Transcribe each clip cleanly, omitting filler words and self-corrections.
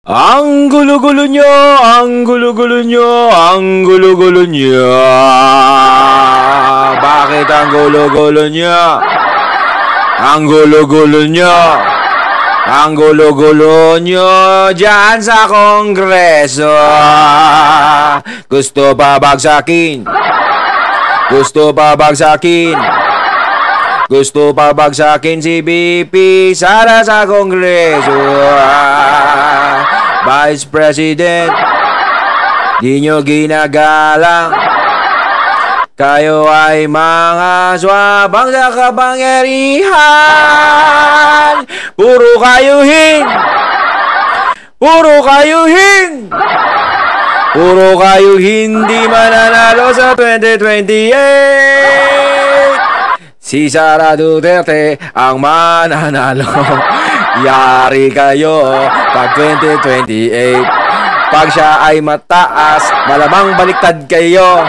Ang gulo-gulo nyo, ang gulo-gulo nyo, ang gulo-gulo nyo. Bakit ang gulo-gulo nyo? Ang gulo-gulo nyo. Ang gulo-gulo nyo dyan sa Kongreso. Gusto pa bagsakin. Gusto pa bagsakin. Gusto pa bagsakin si BP Sara sa Kongreso. Vice President, di nyo ginagalang. Kayo ay mga swabang sa kapangyarihan. Puro kayuhin. Puro kayuhin. Puro kayo hindi mananalo sa 2028. Si Sara Duterte ang mananalo. Yari kayo pag 2028. Pag siya ay mataas, malamang baliktad kayo.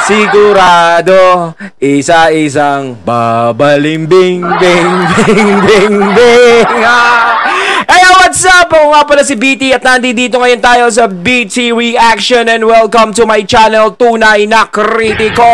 Sigurado, isa-isang babalimbing, bing, bing, bing, bing. Hey, what's up? Ako nga pala si BT at nandito ngayon tayo sa BT Reaction and welcome to my channel, Tunay na Kritiko.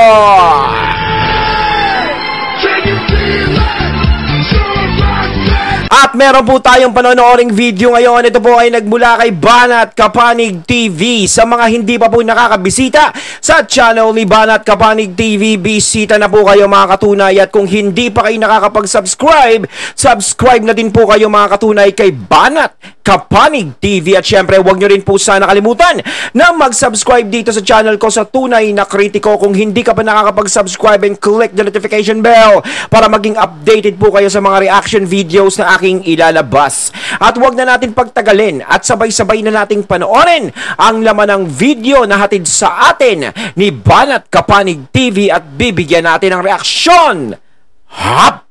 At meron po tayong panonooring video ngayon. Ito po ay nagmula kay Banat Kapanig TV. Sa mga hindi pa po nakakabisita sa channel ni Banat Kapanig TV, bisita na po kayo mga katunay. At kung hindi pa kayo nakakapag-subscribe, subscribe na din po kayo mga katunay kay Banat Kapanig TV. At syempre, huwag nyo rin po sana kalimutan na mag-subscribe dito sa channel ko sa Tunay na Kritiko. Kung hindi ka pa nakakapag-subscribe, and click the notification bell para maging updated po kayo sa mga reaction videos na aking ilalabas. At huwag na natin pagtagalin at sabay-sabay na nating panoorin ang laman ng video na hatid sa atin ni Banat Kapanig TV at bibigyan natin ng reaksyon. Hap!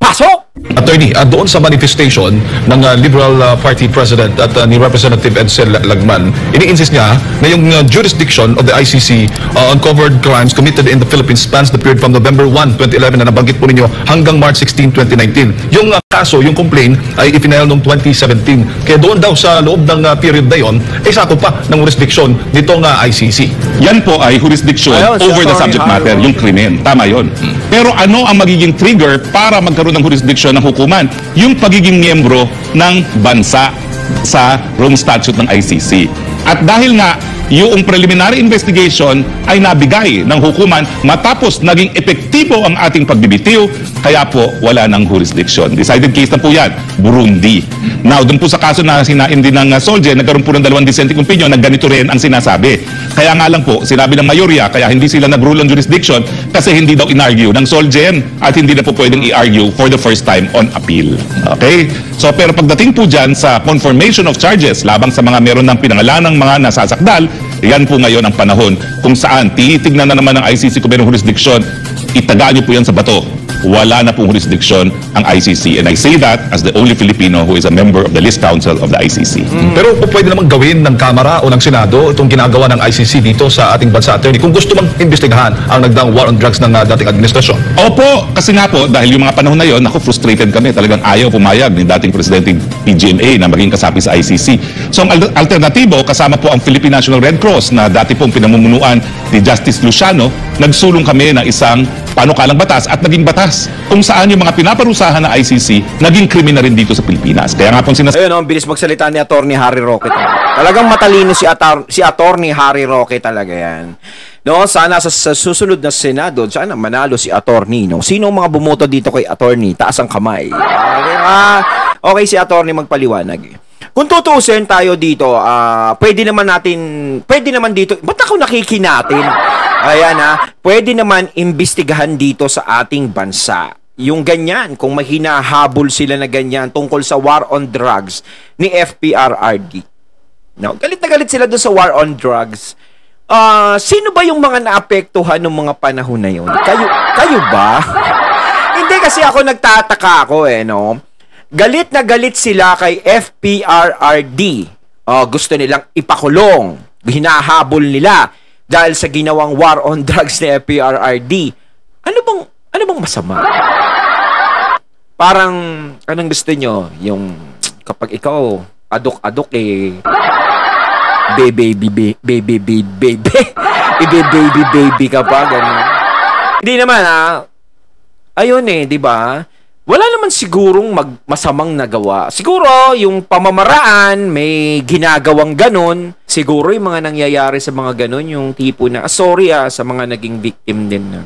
Pasok! Attorney, doon sa manifestation ng Liberal Party President at ni Representative Edsel Lagman, ini-insist niya na yung jurisdiction of the ICC on covered crimes committed in the Philippines spans the period from November 1, 2011 na nabanggit po ninyo hanggang March 16, 2019. Yung kaso, yung complaint ay ipinail noong 2017. Kaya doon daw sa loob ng period na yon, ay sakop pa ng jurisdiction nitong ICC. Yan po ay jurisdiction over the subject matter, yung krimen. Tama yon. Pero ano ang magiging trigger para magkaroon ng jurisdiction ng hukuman? Yung pagiging miyembro ng bansa sa Rome Statute ng ICC. At dahil nga yung preliminary investigation ay nabigay ng hukuman matapos naging epektibo ang ating pagbibitiw, kaya po wala ng jurisdiction. Decided case na po yan, Burundi. Now, dun po sa kaso na sinain din ng Solgen, nagkaroon po ng dalawang dissenting opinion na ganito rin ang sinasabi. Kaya nga lang po, sinabi ng mayorya, kaya hindi sila nag-rule on jurisdiction kasi hindi daw in-argue ng Solgen at hindi na po pwedeng i-argue for the first time on appeal. Okay? So, pero pagdating po dyan sa confirmation of charges labang sa mga meron ng pinangalanang mga nasasakdal, yan po ngayon ang panahon kung saan tinitignan na naman ng ICC kung mayroong jurisdiction, itagaan niyo po yan sa bato. Wala na pong jurisdiction ang ICC. And I say that as the only Filipino who is a member of the list council of the ICC. Pero kung pwede naman gawin ng Kamara o ng Senado itong ginagawa ng ICC dito sa ating bansa, attorney, kung gusto mang imbestigahan ang nagdaang war on drugs ng dating administrasyon. Opo, kasi nga po, dahil yung mga panahon na yon, ako frustrated kami. Talagang ayaw pumayag ni dating Presidente PGMA na maging kasapi sa ICC. So ang alternatibo, kasama po ang Philippine National Red Cross na dati pong pinamumunuan ni Justice Luciano, nagsulong kami ng isang panukalang batas at naging batas kung saan yung mga pinaparusahan ng ICC naging krimen na rin dito sa Pilipinas. Kaya nga pong ayun, ang bilis magsalita ni Attorney Harry Roque. Talagang matalino si Attorney Harry Roque talaga yan. No, sana sa susunod na Senado, sana manalo si Attorney. No? Sino ang mga bumoto dito kay Attorney? Taas ang kamay. Okay si Attorney magpaliwanag. Kung tutuusin tayo dito, pwede naman dito, ba't ako nakikinatin? Ayan pwede naman imbestigahan dito sa ating bansa. Yung ganyan, kung may hinahabol sila na ganyan tungkol sa war on drugs ni FPRRD. Now, galit na galit sila doon sa war on drugs. Sino ba yung mga naapektuhan ng mga panahon na yun? Kayo ba? Hindi kasi ako nagtataka ako no? Galit na galit sila kay FPRRD. Gusto nilang ipakulong. Hinahabol nila dahil sa ginawang war on drugs ni FPRRD. Ano bang masama? Parang, anong gusto nyo? Yung kapag ikaw adok-adok eh. Baby ka pa, ganun. Hindi naman ayun eh, di ba? Wala naman sigurong masamang nagawa. Siguro, yung pamamaraan, may ginagawang ganun. Siguro yung mga nangyayari sa mga ganun, yung tipo na, sorry sa mga naging victim din na.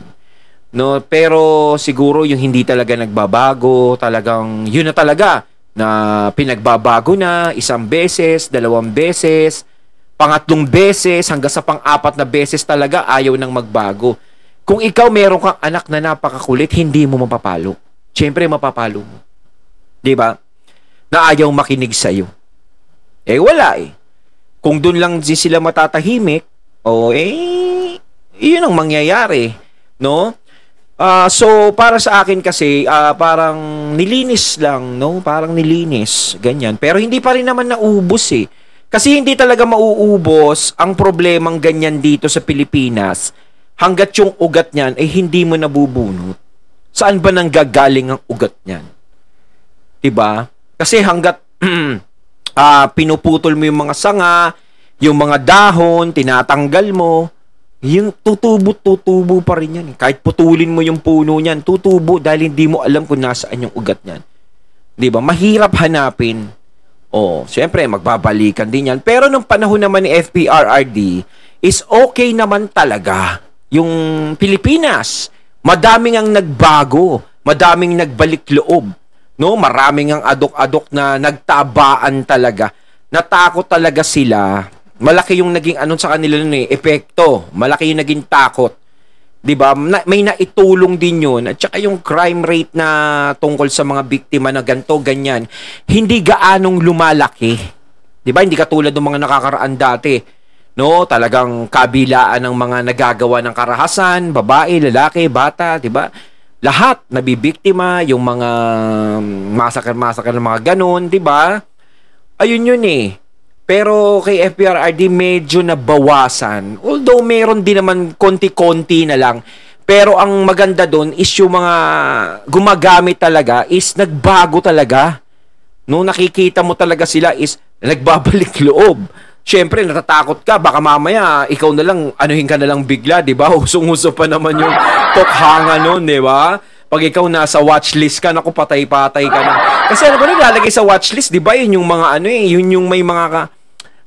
No, pero siguro yung hindi talaga nagbabago, talagang yun na talaga na pinagbabago na isang beses, dalawang beses, pangatlong beses, hanggang sa pang-apat na beses talaga ayaw nang magbago. Kung ikaw meron kang anak na napakakulit, hindi mo mapapalo. Siyempre, mapapalo mo. Diba? Na ayaw makinig sa'yo. Eh, wala eh. Kung dun lang sila matatahimik, yun ang mangyayari. No? So, para sa akin kasi, parang nilinis lang, no? Parang nilinis, ganyan. Pero hindi pa rin naman naubos eh. Kasi hindi talaga mauubos ang problemang ganyan dito sa Pilipinas hanggat yung ugat niyan ay hindi mo nabubunot. Saan ba nanggagaling ang ugat niyan? Diba? Kasi hanggat pinuputol mo yung mga sanga, yung mga dahon, tinatanggal mo, yung tutubo pa rin yan. Kahit putulin mo yung puno niyan, tutubo dahil hindi mo alam kung nasaan yung ugat niyan. Diba? Mahirap hanapin. Siyempre, magbabalikan din yan. Pero nung panahon naman ni FPRRD, is okay naman talaga yung Pilipinas. Madaming ang nagbago, madaming nagbalik loob, no? Maraming ang adok-adok na nagtabaan talaga. Natakot talaga sila. Malaki yung naging sa kanila nun epekto. Malaki yung naging takot. 'Di ba? May naitulong din 'yun. At saka yung crime rate na tungkol sa mga biktima na ganto, ganyan, hindi gaanong lumalaki. 'Di ba? Hindi katulad ng mga nakakaraan dati. No, talagang kabilaan ng mga nagagawa ng karahasan, babae, lalaki, bata, 'di ba? Lahat nabibiktima, yung mga massacre ng mga ganun, 'di ba? Ayun yun eh. Pero kay FPRRD medyo nabawasan. Although meron din naman konti-konti na lang. Pero ang maganda doon is yung mga gumagamit talaga is nagbago talaga. No, nakikita mo talaga sila is nagbabalik loob. Siyempre, natatakot ka. Baka mamaya, ikaw na lang, anuhin ka na lang bigla, di ba? Usong-uso pa naman yung tokhanga nun, di ba? Pag ikaw nasa watchlist ka, naku, patay-patay ka na. Kasi ano ba nilalagay sa watchlist, di ba? Yun yung mga yun yung may mga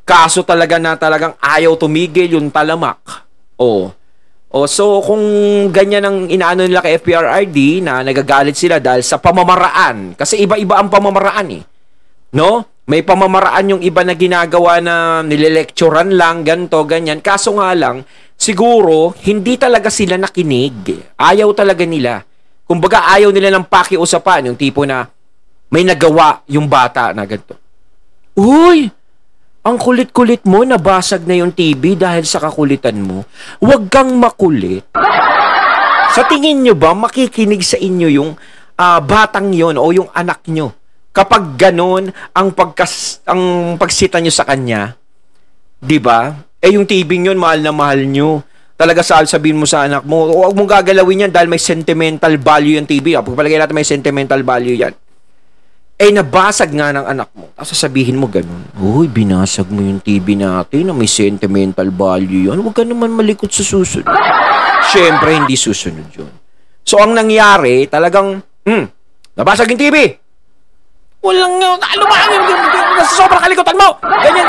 kaso talaga na talagang ayaw tumigil, yung talamak. So kung ganyan ang inaano nila kay FPRRD na nagagalit sila dahil sa pamamaraan. Kasi iba-iba ang pamamaraan eh. No? May pamamaraan yung iba na ginagawa na nilelekturan lang, ganto, ganyan. Kaso nga lang, siguro, hindi talaga sila nakinig. Ayaw talaga nila. Kumbaga, ayaw nila ng pakiusapan. Yung tipo na, may nagawa yung bata na ganto. Uy! Ang kulit-kulit mo, nabasag na yung TV dahil sa kakulitan mo. Huwag kang makulit. Sa tingin nyo ba, makikinig sa inyo yung batang yon o yung anak nyo? Kapag ganun ang pagsita nyo sa kanya, 'di ba? Yung TV yun, mahal na mahal nyo. Talaga sabihin mo sa anak mo, huwag mong gagalawin yan dahil may sentimental value yung TV. Pagpalagay natin may sentimental value yan. Nabasag nga ng anak mo. Tapos sasabihin mo ganun, uy, binasag mo yung TV natin na may sentimental value yan. Huwag ka naman malikot sa susunod. Siyempre, hindi susunod yun. So, ang nangyari, talagang, nabasag yung TV. Walang, ano ba? Sobrang kalikutan mo! Ganyan.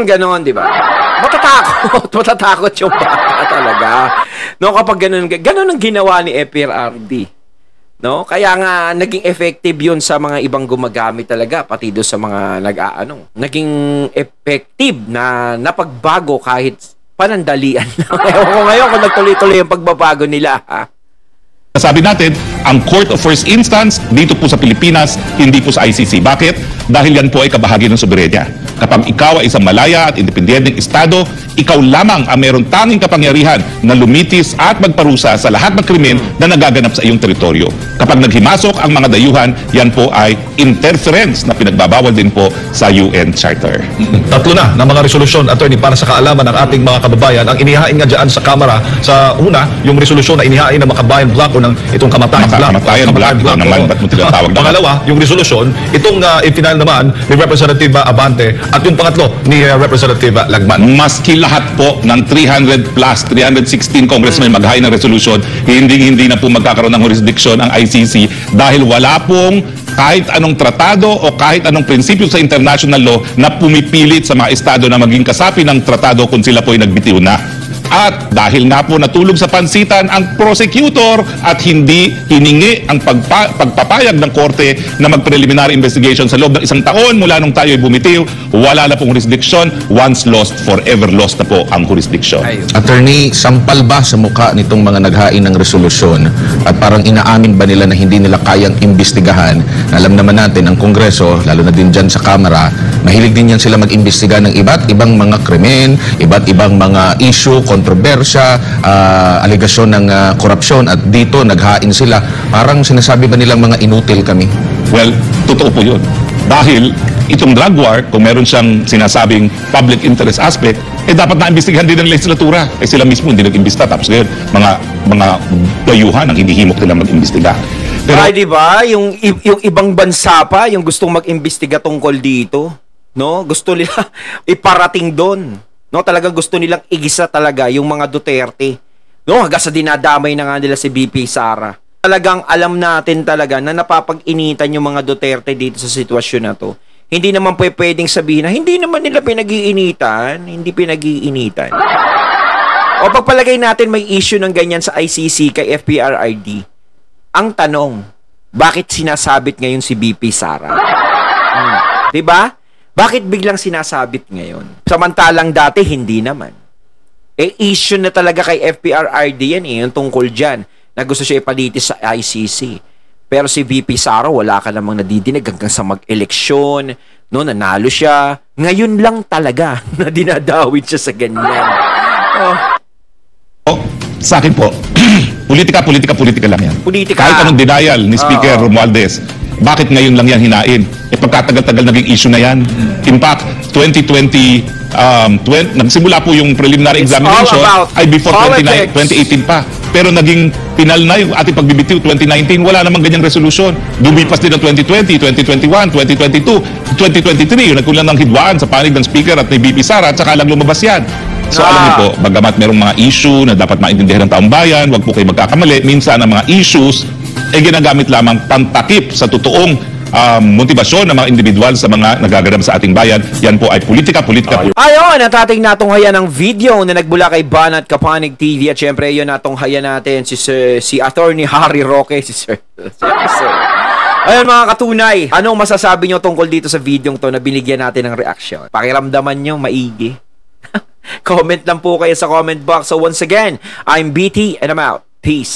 Ganon, di ba? Matatakot yung bata talaga. No, kapag ganon ang ginawa ni FPRRD. No? Kaya nga, naging effective yun sa mga ibang gumagamit talaga, pati doon sa mga naging effective na napagbago kahit panandalian. Ewan ko ngayon kung nagtuloy-tuloy yung pagbabago nila, ha? Sabi natin, ang Court of First Instance dito po sa Pilipinas, hindi po sa ICC. Bakit? Dahil yan po ay kabahagi ng soberenya. Kapag ikaw ay isang malaya at independenteng estado, ikaw lamang ang meron tanging kapangyarihan na lumitis at magparusa sa lahat ng krimen na nagaganap sa iyong teritoryo. Kapag naghimasok ang mga dayuhan, yan po ay interference na pinagbabawal din po sa UN Charter. Tatlo na ng mga resolusyon, attorney, para sa kaalaman ng ating mga kababayan. Ang inihain nga dyan sa Kamara, sa una, yung resolusyon na inihain ng Makabayan Block o ng itong Kamatayan Block. Kamatayan Block, naman, ba't mo tinatawag na? Pangalawa, yung resolusyon, itong final naman ni Representative Abante, at yung pangatlo ni Representative Lagman. Maski lahat po ng 300 plus 316 congressmen maghain ng resolution, hindi na po magkakaroon ng jurisdiction ang ICC dahil wala pong kahit anong tratado o kahit anong prinsipyo sa international law na pumipilit sa mga estado na maging kasapi ng tratado kung sila po ay nagbitiw na. At dahil nga po natulog sa pansitan ang prosecutor at hindi hiningi ang pagpapayag ng korte na mag-preliminary investigation sa loob ng 1 taon mula nung tayo ay bumitiw, wala na pong jurisdiction. Once lost, forever lost na po ang jurisdiction. Attorney, sampal ba sa mukha nitong mga naghain ng resolusyon at parang inaamin ba nila na hindi nila kayang imbestigahan? Alam naman natin, ang Kongreso, lalo na din dyan sa Kamara, mahilig din yan sila mag-imbestiga ng iba't ibang mga krimen, iba't ibang mga issue, kontrobersya, aligasyon ng korupsyon, at dito naghain sila. Parang sinasabi ba nilang mga inutil kami? Well, totoo po yun. Dahil itong drug war, kung meron siyang sinasabing public interest aspect, dapat na-imbestigahan din ng legislatura. Sila mismo hindi nag-imbesta. Tapos ngayon, mga dayuhan ang hinihimok nila mag-imbestiga. Pero, ay, di ba? Yung ibang bansa pa, yung gustong mag-imbestiga tungkol dito, no? Gusto nila iparating doon. No, talagang gusto nilang igisa talaga yung mga Duterte. No, hanggang sa dinadamay na nga nila si BP Sara. Talagang alam natin talaga na napapag-initan yung mga Duterte dito sa sitwasyon na to. Hindi naman pwedeng sabihin na hindi naman nila pinag-iinitan, hindi pinag-iinitan. O pagpalagay natin may issue ng ganyan sa ICC kay FPRRD. Ang tanong, bakit sinasabit ngayon si BP Sara? 'Di ba? Bakit biglang sinasabit ngayon? Samantalang dati, hindi naman. Issue na talaga kay FPRRD yan yung tungkol dyan, na gusto siya ipalitis sa ICC. Pero si VP Sara, wala ka namang nadidinig hanggang sa mag-eleksyon, no, nanalo siya. Ngayon lang talaga na dinadawit siya sa ganyan. Sa akin po, politika lang yan. Politika. Kahit anong denial ni Speaker Romualdez, bakit ngayon lang yan hinain? Pagkatagal-tagal naging issue na yan. In fact, 2020, nagsimula po yung preliminary examination ay before 2018 pa. Pero naging final na yung ating pagbibitiw 2019, wala namang ganyang resolution. Lumipas din ng 2020, 2021, 2022, 2023, yung nagkulang ng hidwaan sa panig ng Speaker at ni BP Sara at saka lang lumabas yan. So alam niyo po, bagamat merong mga issue na dapat maintindihan ng taong bayan, wag po kayo magkakamali, minsan ang mga issues ay ginagamit lamang pantakip sa totoong motibasyon ng mga individual sa mga nagaganap sa ating bayan. Yan po ay politika. Ayon, at ating natunghayan ng video na nagbula kay Banat Kapanig TV, at syempre yun natunghayan natin si Attorney Harry Roque, si Sir. Ayun mga katunay, anong masasabi nyo tungkol dito sa video to na binigyan natin ng reaction? Pakiramdaman nyo maigi. Comment lang po kayo sa comment box. So once again, I'm BT and I'm out. Peace.